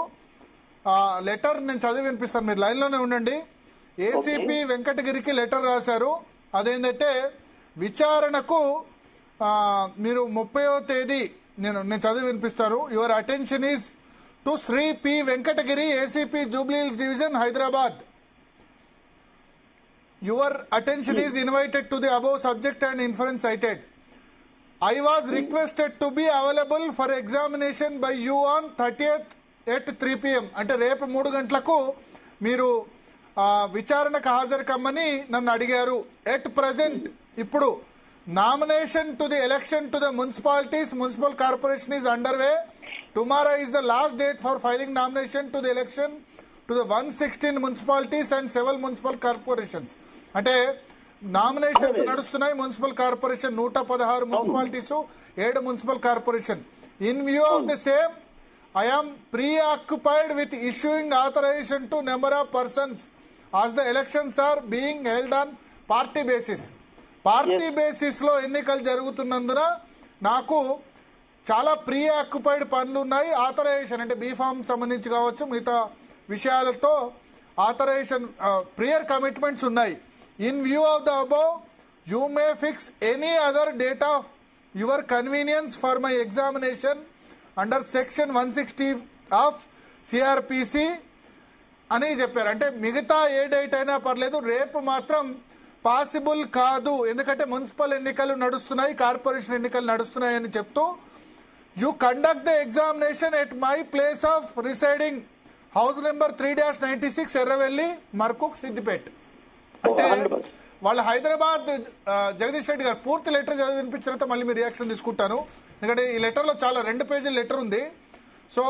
లెటర్ నేను చదివి వినిపిస్తాను, మీరు లైన్ లోనే ఉండండి. ఏసీపీ వెంకటగిరికి లెటర్ రాశారు. అదేంటంటే విచారణకు మీరు 30వ తేదీ నేను చదివి వినిపిస్తాను. Your attention is to Shri P Venkatagiri, ACP Jubilee Hills division, Hyderabad. Your attention is invited to the above subject and inference cited. I was requested to be available for examination by you on 30th at 3 PM. అంటే రేపు 3 గంటలకు మీరు విచారణకు హాజరు కమ్మని నన్ను అడిగారు. At present ఇప్పుడు nomination to the election to the municipalities, municipal corporation is under way. Tomorrow is the last date for filing nomination to the election to the 116 municipalities and 7 municipal corporations. అంటే nominations నడుస్తున్నాయి. Municipal corporation 116 municipalities, 7 municipal corporation. In view of the same I am preoccupied with issuing authorization to number of persons as the elections are being held on party basis. Party basis లో ఎన్నికలు జరుగుతున్నందున నాకు చాలా preoccupied పనులు ఉన్నాయి. Authorisation అంటే B Pharm సంబంధించి కావచ్చు, మిగతా విషయాలతో ఆథరైజేషన్ ప్రియర్ కమిట్మెంట్స్ ఉన్నాయి. In view of the above you may fix any other date of your convenience for my examination under section 160 of CrPC అని చెప్పారు. అంటే మిగతా ఏ డేట్ అయినా పర్లేదు, రేపు మాత్రం పాసిబుల్ కాదు, ఎందుకంటే మున్సిపల్ ఎన్నికలు నడుస్తున్నాయి, కార్పొరేషన్ ఎన్నికలు నడుస్తున్నాయి అని చెప్తూ you conduct the examination at my place of residing, house number 3-96, Erravelli, Markook, Siddipet. అంటే వాళ్ళు హైదరాబాద్. జగదీష్ రెడ్డి గారు పూర్తి లెటర్ చదివి వినిపించిన తర్వాత మళ్ళీ మీ రియాక్షన్ తీసుకుంటాను, ఎందుకంటే ఈ లెటర్లో చాలా 2 పేజీల లెటర్ ఉంది. సో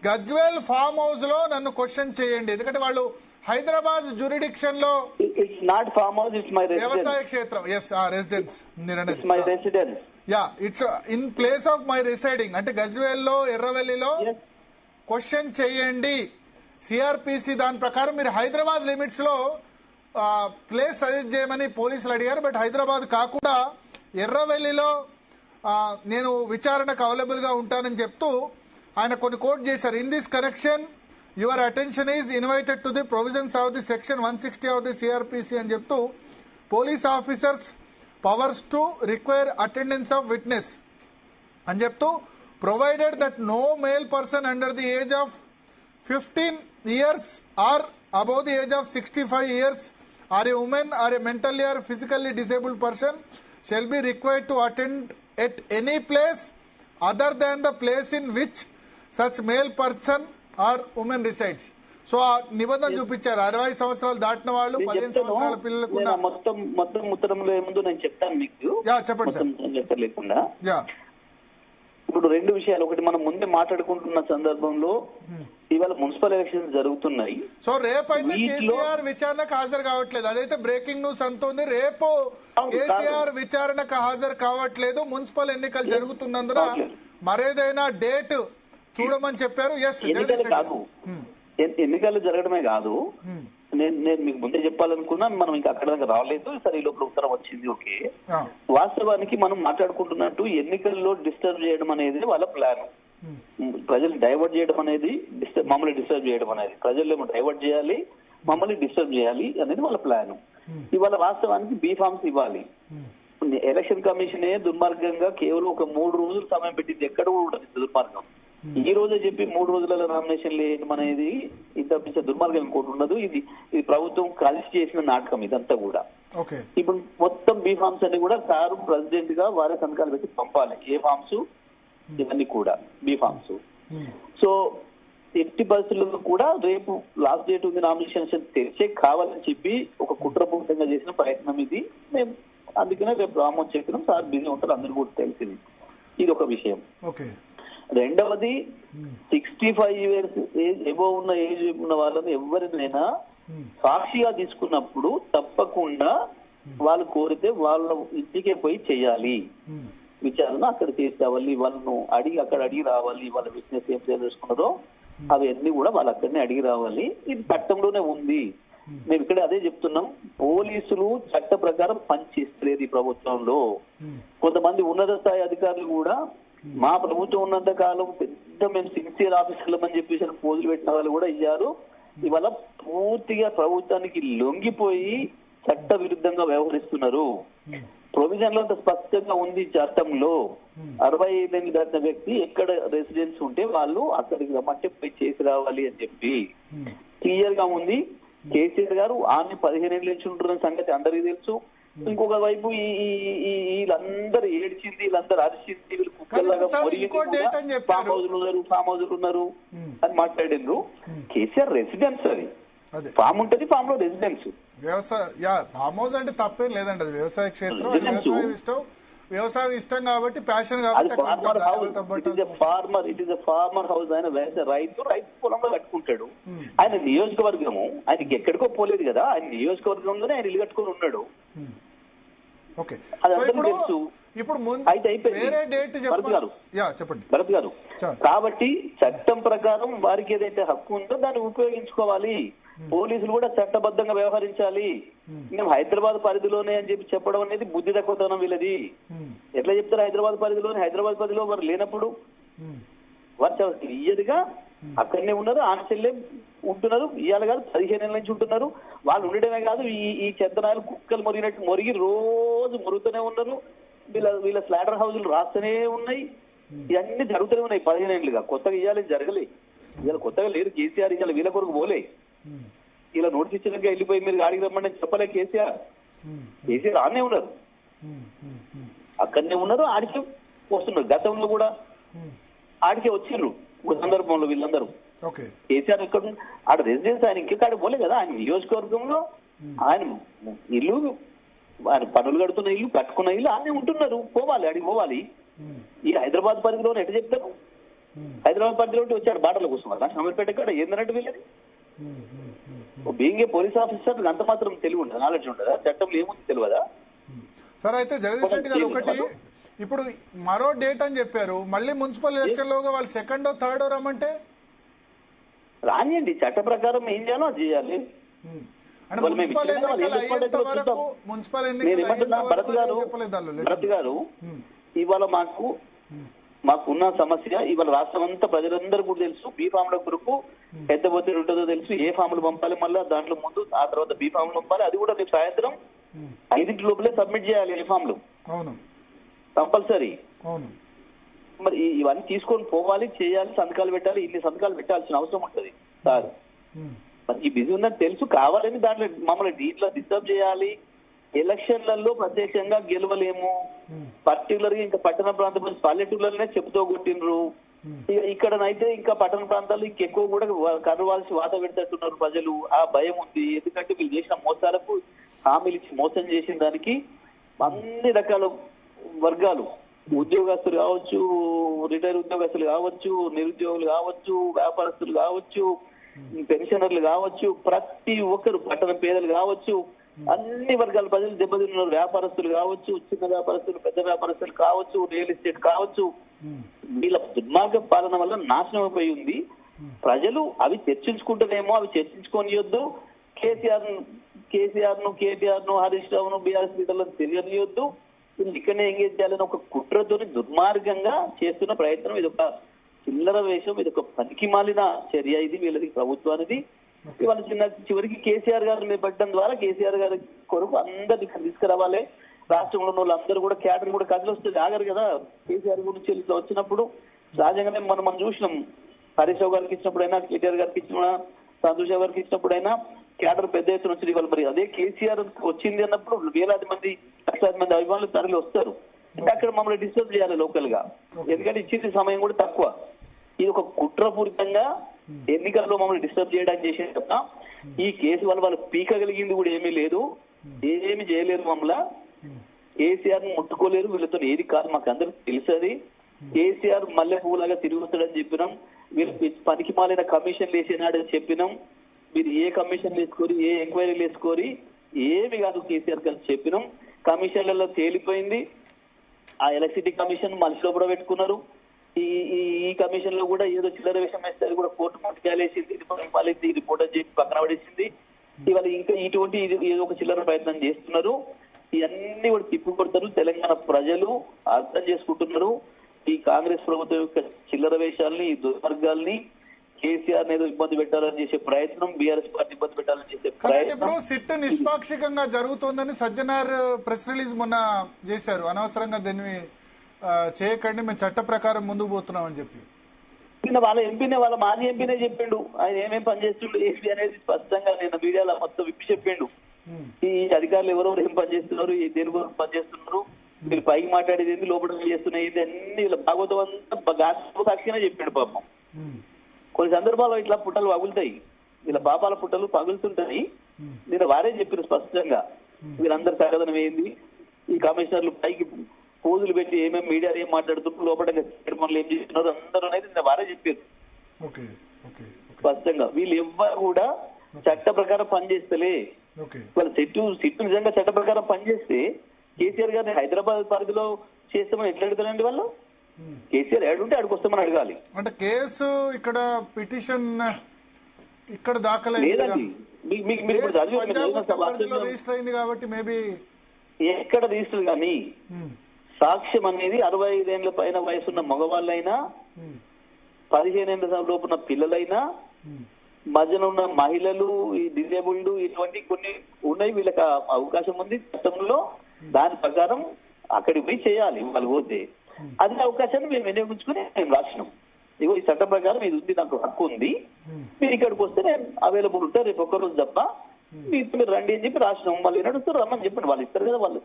గజ్వేల్ ఫామ్ హౌస్ లో నన్ను క్వశ్చన్ చేయండి, ఎందుకంటే వాళ్ళు హైదరాబాద్ జ్యూరిడిక్షన్ లో వ్యవసాయ క్షేత్రం. Yes, residence yeah, it's in place of my residing. అంటే గజ్వేల్ లో, ఎర్రవెల్లిలో క్వశ్చన్ చేయండి. సిఆర్పిసి దాని ప్రకారం మీరు హైదరాబాద్ లిమిట్స్ లో ప్లేస్ సజెస్ట్ చేయమని పోలీసులు అడిగారు. బట్ హైదరాబాద్ కాకుండా ఎర్రవెల్లిలో నేను విచారణకు అవైలబుల్ గా ఉంటానని చెప్తూ ఆయన కొన్ని కోట్ చేశారు. In this connection your attention is invited to the provisions of the section 160 of the CrPC అని చెప్తూ police officers powers to require attendance of witness అని చెప్తూ provided that no male person under the age of 15 years or above the age of 65 years or a woman or a mentally or physically disabled person shall be required to attend at any place other than the place in which such male person or woman resides. So ఆ నిబంధన చూపించారు 60 సంవత్సరాలు దాటిన వాళ్ళు 15 సంవత్సరాల పిల్లలకు
మొత్తం ఉత్తరంలో ఏముందో నేను చెప్తాను మీకు.
చెప్పండి సార్.
చెప్పలేకుండా ఇప్పుడు రెండు విషయాలు, ఒకటి మనం ముందే మాట్లాడుకుంటున్న సందర్భంలో ఇవాళ మున్సిపల్ ఎలక్షన్స్ జరుగుతున్నాయి.
సో రేపు అయితే కేసీఆర్ విచారణకు హాజరు కావట్లేదు, అదైతే బ్రేకింగ్ న్యూస్ అంటుంది. రేపు కేసీఆర్ విచారణకు హాజరు కావట్లేదు, మున్సిపల్ ఎన్నికలు జరుగుతున్నందున మరేదైనా డేట్ చూడమని చెప్పారు.
ఎన్నికలు జరగడమే కాదు, నేను మీకు ముందే చెప్పాలనుకున్నా, మనం ఇంకా అక్కడ దాకా రాలేదు. సరే ఈ లోపల ఉత్తరం వచ్చింది, ఓకే. వాస్తవానికి మనం మాట్లాడుకుంటున్నట్టు ఎన్నికల్లో డిస్టర్బ్ చేయడం అనేది వాళ్ళ ప్లాన్. ప్రజలు డైవర్ట్ చేయడం అనేది, మమ్మల్ని డిస్టర్బ్ చేయడం అనేది, ప్రజలు డైవర్ట్ చేయాలి, మమ్మల్ని డిస్టర్బ్ చేయాలి అనేది వాళ్ళ ప్లాన్. ఇవాళ వాస్తవానికి బీఫామ్స్ ఇవ్వాలి. ఎలక్షన్ కమిషనే దుర్మార్గంగా కేవలం ఒక 3 రోజులు సమయం పెట్టింది. ఎక్కడ కూడా ఉండదు దుర్మార్గం. ఈ రోజే చెప్పి 3 రోజులలో నామినేషన్ వేయడం అనేది ఇంత పిచ్చ దుర్మార్గం ఇంకోటి ఉండదు. ఇది ప్రభుత్వం కలిసి చేసిన నాటకం ఇదంతా కూడా. ఇప్పుడు మొత్తం బీఫామ్స్ అన్ని కూడా సారు ప్రెసిడెంట్ గా వారే సంతకాలు పెట్టి పంపాలి. ఏ ఫామ్స్ ఇవన్నీ కూడా బీఫామ్స్. సో ఎట్టి పరిస్థితుల్లో కూడా రేపు లాస్ట్ డేట్ ఉంది నామినేషన్ తెరిచే కావాలని చెప్పి ఒక కుట్రపూరితంగా చేసిన ప్రయత్నం ఇది. మేము అందుకనే రేపు రామోజు చెప్పినాం, సార్ బిజీ ఉంటారు, అందరూ కూడా తెలిసింది. ఇది ఒక విషయం. రెండవది 65 years ఏజ్ ఎబోవ్ ఉన్న ఏజ్ ఉన్న వాళ్ళని ఎవరినైనా సాక్షిగా తీసుకున్నప్పుడు తప్పకుండా వాళ్ళు కోరితే వాళ్ళ ఇంటికే పోయి చేయాలి విచారణ. అక్కడ చేసి రావాలి, వాళ్ళను అక్కడ అడిగి రావాలి. వాళ్ళ బిజినెస్ ఏం చేసుకున్నారో అవన్నీ కూడా వాళ్ళు అక్కడనే అడిగి రావాలి. ఇది చట్టంలోనే ఉంది. మేము ఇక్కడ అదే చెప్తున్నాం, పోలీసులు చట్ట ప్రకారం పనిచేస్తలేదు ఈ ప్రభుత్వంలో. కొంతమంది ఉన్నత స్థాయి అధికారులు కూడా మా ప్రభుత్వం ఉన్నంత కాలం పెద్ద మేము సిన్సియర్ ఆఫీసర్లం అని చెప్పేసి పోజులు పెట్టిన వాళ్ళు కూడా ఇయ్యారు. ఇవాళ పూర్తిగా ప్రభుత్వానికి లొంగిపోయి చట్ట విరుద్ధంగా వ్యవహరిస్తున్నారు. ప్రొవిజన్ లో అంత స్పష్టంగా ఉంది చట్టంలో. 65 దాటిన వ్యక్తి ఎక్కడ రెసిడెన్స్ ఉంటే వాళ్ళు అక్కడికి రమ్మంటే పోయి చేసి రావాలి అని చెప్పి క్లియర్ గా ఉంది. కేసీఆర్ గారు ఆమె 15 ఏళ్ళ నుంచి ఉంటున్న సంగతి అందరికీ తెలుసు. ఇంకొక వైపు వీళ్ళందరూ ఏడ్చింది, వీళ్ళందరూ అరిచింది, వీళ్ళు కుక్కల్లాగా ఫామ్ హౌజులు ఉన్నారు అని మాట్లాడిండ్రు. కేసీఆర్ రెసిడెన్స్ అది, ఫామ్ ఉంటది, ఫామ్ లో రెసిడెన్స్.
ఫామ్ హౌస్ అంటే తప్పేం లేదండి, అది వ్యవసాయ క్షేత్రం, వ్యవసాయం ఇష్టం కాబట్టి, ప్యాషన్ కాబట్టి.
It is farmer house. ఆయన రైతు పొలంలో కట్టుకుంటాడు. ఆయన నియోజకవర్గము ఆయనకి ఎక్కడికో పోలేదు కదా, ఆయన నియోజకవర్గంలోనే ఆయన ఇల్లు కట్టుకుని ఉన్నాడు. భరత్ గారు, కాబట్టి చట్టం ప్రకారం వారికి ఏదైతే హక్కు ఉందో దాన్ని ఉపయోగించుకోవాలి. పోలీసులు కూడా చట్టబద్ధంగా వ్యవహరించాలి. మేము హైదరాబాద్ పరిధిలోనే అని చెప్పి చెప్పడం అనేది బుద్ధి తక్కువతనం వీళ్ళది. ఎట్లా చెప్తారు హైదరాబాద్ పరిధిలో వారు లేనప్పుడు? వారు చాలా క్లియర్ గా అక్కడనే ఉన్నారు, ఆనచెల్లే ఉంటున్నారు. ఇవాళ కాదు 15 ఏళ్ళ నుంచి ఉంటున్నారు. వాళ్ళు ఉండడమే కాదు, ఈ చెత్తనాయలు కుక్కలు మొరిగి రోజు మురుగుతూనే ఉన్నారు. వీళ్ళ స్లాటర్ హౌజులు రాస్తూనే ఉన్నాయి. ఇవన్నీ జరుగుతూనే ఉన్నాయి 15 ఏళ్ళుగా. కొత్తగా ఇవ్వాలి జరగలే. ఇవాళ కొత్తగా లేరు కేసీఆర్. ఇవాళ వీళ్ళ కొరకు పోలే. ఇలా నోటీస్ ఇచ్చినాక వెళ్ళిపోయి మీరు ఆడికి రమ్మని చెప్పలే కేసీఆర్. ఆడనే ఉన్నారు, అక్కడనే ఉన్నారు, ఆడికే వస్తున్నారు. గతంలో కూడా ఆడికే వచ్చిండ్రు ఒక సందర్భంలో వీళ్ళందరూ. కేసీఆర్ ఎక్కడ ఆడ రెసిడెన్స్ ఆయన ఇంకెక్కడ పోలే కదా. ఆయన నియోజకవర్గంలో ఆయన ఇల్లు, ఆయన పనులు కడుతున్న ఇల్లు, కట్టుకున్న ఇల్లు ఆడనే ఉంటున్నారు. పోవాలి, అడిగి పోవాలి. ఈ హైదరాబాద్ పరిధిలోనే ఎట్లా చెప్తారు? హైదరాబాద్ పరిధిలో వచ్చాడు బాటల కోసం అలా అమీర్పేట కాడ ఏందన్నట్టు వీళ్ళది. బీయింగ్ ఏ పోలీస్ ఆఫీసర్ అంత మాత్రం తెలివి ఉండదు, నాలెడ్జ్ ఉండదా? చట్టంలో ఏముంది తెలియదా?
సరే, అయితే జగదీష్ రెడ్డి గారు ఒకటి, ఇప్పుడు మరో డేట్ అని చెప్పారు. మళ్ళీ మున్సిపల్ ఎలక్షన్ లోగా వాళ్ళు 2వ 3వ రమ్మంటే
రానియండి. చట్ట ప్రకారం ఏం చేయాలో అది చేయాలి. భరత్ గారు, ఇవాళ మాకున్న సమస్య ఇవాళ రాష్ట్రం అంతా ప్రజలందరూ కూడా తెలుసు. బీఫామ్ల కొరకు ఎంత ఒత్తిడి ఉంటుందో తెలుసు. ఏ ఫామ్లు పంపాలి, మళ్ళీ దాంట్లో ముందు ఆ తర్వాత బీఫామ్లు పంపాలి. అది కూడా రేపు సాయంత్రం 5 లోపలే సబ్మిట్ చేయాలి యూనిఫామ్లు
అవును
కంపల్సరీ.
అవును
మరి ఇవన్నీ తీసుకొని పోవాలి, చేయాలి, సంతకాలు పెట్టాలి, ఇన్ని సంతకాలు పెట్టాల్సిన అవసరం ఉంటుంది సార్. మరి ఈ బిజీ ఉందని తెలుసు, కావాలని దాంట్లో మమ్మల్ని దీంట్లో డిస్టర్బ్ చేయాలి. ఎలక్షన్లలో ప్రత్యక్షంగా గెలవలేము, పర్టికులర్ గా ఇంకా పట్టణ ప్రాంతం పల్లెటూళ్ళనే చెప్పుతో కొట్టినరు. ఇక్కడనైతే ఇంకా పట్టణ ప్రాంతాల్లో ఇంకెక్కువ కూడా కర్రవాల్సి వాత పెడతట్టున్నారు ప్రజలు. ఆ భయం ఉంది, ఎందుకంటే వీళ్ళు చేసిన మోసాలకు హామీలు ఇచ్చి మోసం చేసిన దానికి అన్ని రకాల వర్గాలు, ఉద్యోగస్తులు కావచ్చు, రిటైర్ ఉద్యోగస్తులు కావచ్చు, నిరుద్యోగులు కావచ్చు, వ్యాపారస్తులు కావచ్చు, పెన్షనర్లు కావచ్చు, ప్రతి ఒక్కరు పట్టణ పేదలు కావచ్చు, అన్ని వర్గాల ప్రజలు దెబ్బతిన్నారు. వ్యాపారస్తులు కావచ్చు, చిన్న వ్యాపారస్తులు, పెద్ద వ్యాపారస్తులు కావచ్చు, రియల్ ఎస్టేట్ కావచ్చు, వీళ్ళ దుర్మార్గ పాలన వల్ల నాశనం అయిపోయి ఉంది. ప్రజలు అవి చర్చించుకుంటేనేమో అవి చర్చించుకోనియొద్దు. కేసీఆర్ ను కేటీఆర్ ను హరీష్ రావును బీఆర్ఎస్ లీడర్లను తెలియనియొద్దు. ఇక్కడనే ఎంగేజ్ చేయాలని ఒక కుట్రతోని దుర్మార్గంగా చేస్తున్న ప్రయత్నం. ఇది ఒక చిల్లర వేషం, ఇది ఒక పనికి మాలిన చర్య. ఇది వీళ్ళది ప్రభుత్వానికి. ఇవాళ చివరికి కేసీఆర్ గారిని పెట్టడం ద్వారా కేసీఆర్ గారి కొరకు అందరు ఇక్కడ తీసుకురావాలి. రాష్ట్రంలో ఉన్న వాళ్ళందరూ కూడా క్యాడర్ కూడా కదిలి వస్తుంది, ఆగరు కదా కేసీఆర్ గురించి ఇట్లా వచ్చినప్పుడు. సహజంగానే మనం చూసినాం, హరీష్ రావు గారికి ఇచ్చినప్పుడైనా, కేటీఆర్ గారికి ఇచ్చిన, సంతోష్ గారికి ఇచ్చినప్పుడైనా క్యాడర్ పెద్ద ఎత్తున వచ్చింది. ఇవాళ మరి అదే కేసీఆర్ వచ్చింది అన్నప్పుడు వేలాది మంది, లక్షలాది మంది అభిమానులు తరలి వస్తారు. అంటే అక్కడ మమ్మల్ని డిస్టర్బ్ చేయాలి లోకల్ గా, ఎందుకంటే ఇచ్చిన సమయం కూడా తక్కువ. ఇది ఒక కుట్రపూరితంగా ఎన్నికల్లో మమ్మల్ని డిస్టర్బ్ చేయడానికి చేసే తప్ప ఈ కేసు వల్ల వాళ్ళు పీకగలిగింది కూడా ఏమీ లేదు, ఏమీ చేయలేరు. మమ్మల్ని కేసీఆర్ ని ముట్టుకోలేరు, వీళ్ళతో ఏది కాదు మాకు అందరికి తెలుసది. కేసీఆర్ మల్లె పువ్వులాగా తిరిగి వస్తాడని చెప్పినాం. మీరు పనికి మాలిన కమిషన్లు వేసేనాడని చెప్పినాం. మీరు ఏ కమిషన్లు వేసుకోరి, ఏ ఎంక్వైరీలు వేసుకోరి, ఏమి కాదు కేసీఆర్ గారు చెప్పినాం. కమిషన్లలో తేలిపోయింది. ఆ ఎలక్ట్రిసిటీ కమిషన్ మనిషిలో కూడా పెట్టుకున్నారు. ఈ కమిషన్ లో కూడా ఏదో చిల్లర వేషం వేస్తే అది కూడా కోర్టు ముట్టుకేలేసింది, ఇది రిపోర్ట్ అని చెప్పి పక్కన పడేసింది. ఇవాళ ఇంకా ఇటువంటి ఏదో ఒక చిల్లర ప్రయత్నం చేస్తున్నారు. ఇవన్నీ కూడా తిప్పు కొడతారు. తెలంగాణ ప్రజలు అర్థం చేసుకుంటున్నారు ఈ కాంగ్రెస్ ప్రభుత్వం యొక్క చిల్లర వేషాలని, ఈ దుర్మార్గాల్ని. కేసీఆర్ ఏదో ఇబ్బంది పెట్టాలని చేసే ప్రయత్నం, బీఆర్ఎస్ పార్టీ ఇబ్బంది పెట్టాలని చేసే ప్రయత్నం.
ఇప్పుడు సిట్ నిష్పాక్షికంగా జరుగుతోందని సజ్జనార్ ప్రెస్ రిలీజ్ మొన్న చేశారు. అనవసరంగా దీన్ని చేయకండి, మేము చట్ట ప్రకారం ముందుకు పోతున్నామని చెప్పి.
వాళ్ళ ఎంపీనే, వాళ్ళ మాజీ ఎంపీనే చెప్పిండు ఆయన ఏమేమి పనిచేస్తుండడు ఏంటి అనేది స్పష్టంగా నిన్న మీడియాలో మొత్తం విప్పి చెప్పిండు. ఈ అధికారులు ఎవరెవరు ఏం పనిచేస్తున్నారు, దేని కోసం పనిచేస్తున్నారు, మీరు పైకి మాట్లాడేది ఏంటి, లోపల చేస్తున్నాయి అన్ని వీళ్ళ భాగవతం అంతా సాక్షిగానే చెప్పిండు. పాపం కొన్ని సందర్భాల్లో ఇట్లా పుట్టలు పగులుతాయి, వీళ్ళ పాపాల పుట్టలు పగులుతుంటాయి. నేను వారే చెప్పిన స్పష్టంగా వీళ్ళందరూ సగదనం ఏంది, ఈ కమిషనర్లు పైకి పోజులు పెట్టి ఏమేమి మీడియాలో ఏం మాట్లాడుతున్నారు, లోపల పనులు ఏం చేస్తున్నారు అందరూ అనేది నేను వారే చెప్పారు స్పష్టంగా. వీళ్ళు ఎవ్వరు కూడా చట్ట ప్రకారం పనిచేస్తలే. వాళ్ళ సిట్టు నిజంగా చట్ట ప్రకారం పనిచేస్తే కేసీఆర్ గారిని హైదరాబాద్ పరిధిలో చేస్తామని ఎట్లా అడుగుతారండి వాళ్ళు? కేసీఆర్ ఏడుంటే అడిగి వస్తామని అడగాలి.
అంటే కేసు ఇక్కడ పిటిషన్ ఇక్కడ దాఖలైంది రిజిస్టర్ అయింది కాబట్టి మేబీ
ఎక్కడ రిజిస్టర్ కానీ సాక్ష్యం అనేది 65 ఏళ్ల పైన వయసున్న మగవాళ్ళైనా, 15 ఏళ్ల లోపున్న పిల్లలైనా, మధ్యన ఉన్న మహిళలు, ఈ డిజేబుల్డ్, ఇటువంటి కొన్ని ఉన్నాయి. వీళ్ళకి అవకాశం ఉంది చట్టంలో. దాని ప్రకారం అక్కడికి పోయి చేయాలి వాళ్ళు పోతే. అదే అవకాశాన్ని మేము వినియోగించుకుని మేము రాసినాం. ఇగో ఈ చట్టం ప్రకారం ఇది ఉంది, నాకు హక్కు ఉంది, మీరు ఇక్కడికి వస్తే నేను అవైలబుల్ ఉంటా రేపు ఒక్కరోజు తప్ప, మీరు రండి అని చెప్పి రాసినాం. మళ్ళీ నడుస్తారు రమ్మని చెప్పండి, వాళ్ళు ఇస్తారు కదా. వాళ్ళు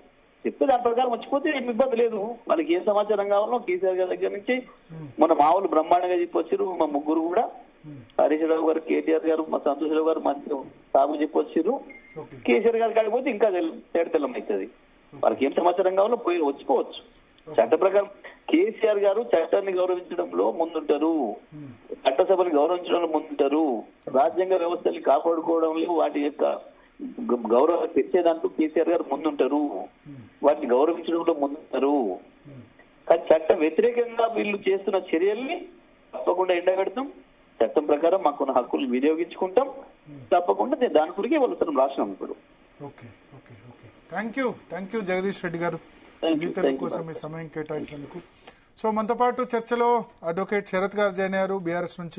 చెప్తే దాని ప్రకారం వచ్చిపోతే ఏమి ఇబ్బంది లేదు. వాళ్ళకి ఏ సమాచారం కావాలో కేసీఆర్ గారి దగ్గర నుంచి మన మా వాళ్ళు బ్రహ్మాండంగా చెప్పొచ్చారు. మా ముగ్గురు కూడా, హరీష్ రావు గారు, కేటీఆర్ గారు, మా సంతోష్ రావు గారు మంచిగా సాగు చెప్పొచ్చారు. కేసీఆర్ గారికి కాకపోతే ఇంకా తేడతెల్లం అవుతుంది. వాళ్ళకి ఏం సమాచారం కావాలో పోయి వచ్చిపోవచ్చు. చట్ట ప్రకారం కేసీఆర్ గారు చట్టాన్ని గౌరవించడంలో ముందుంటారు, చట్టసభని గౌరవించడంలో ముందుంటారు, రాజ్యాంగ వ్యవస్థల్ని కాపాడుకోవడంలో వాటి యొక్క గౌరవం తెచ్చేదాంట్లో కేసీఆర్ గారు ముందుంటారు, వాటిని గౌరవించడంలో ముందుంటారు. కానీ చట్ట వ్యతిరేకంగా వీళ్ళు చేస్తున్న చర్యల్ని తప్పకుండా ఎండగడతాం. చట్టం ప్రకారం మాకున్న హక్కులు వినియోగించుకుంటాం. తప్పకుండా నేను దాని గురించి వాళ్ళతో రాసినాం. ఇప్పుడు
థ్యాంక్ యూ జగదీష్ రెడ్డి గారు కోసం మీ సమయం కేటాయించినందుకు. సో మనతో పాటు చర్చలో అడ్వకేట్ శరత్ గారు జాయిన్ అయ్యారు బీఆర్ఎస్ నుంచి.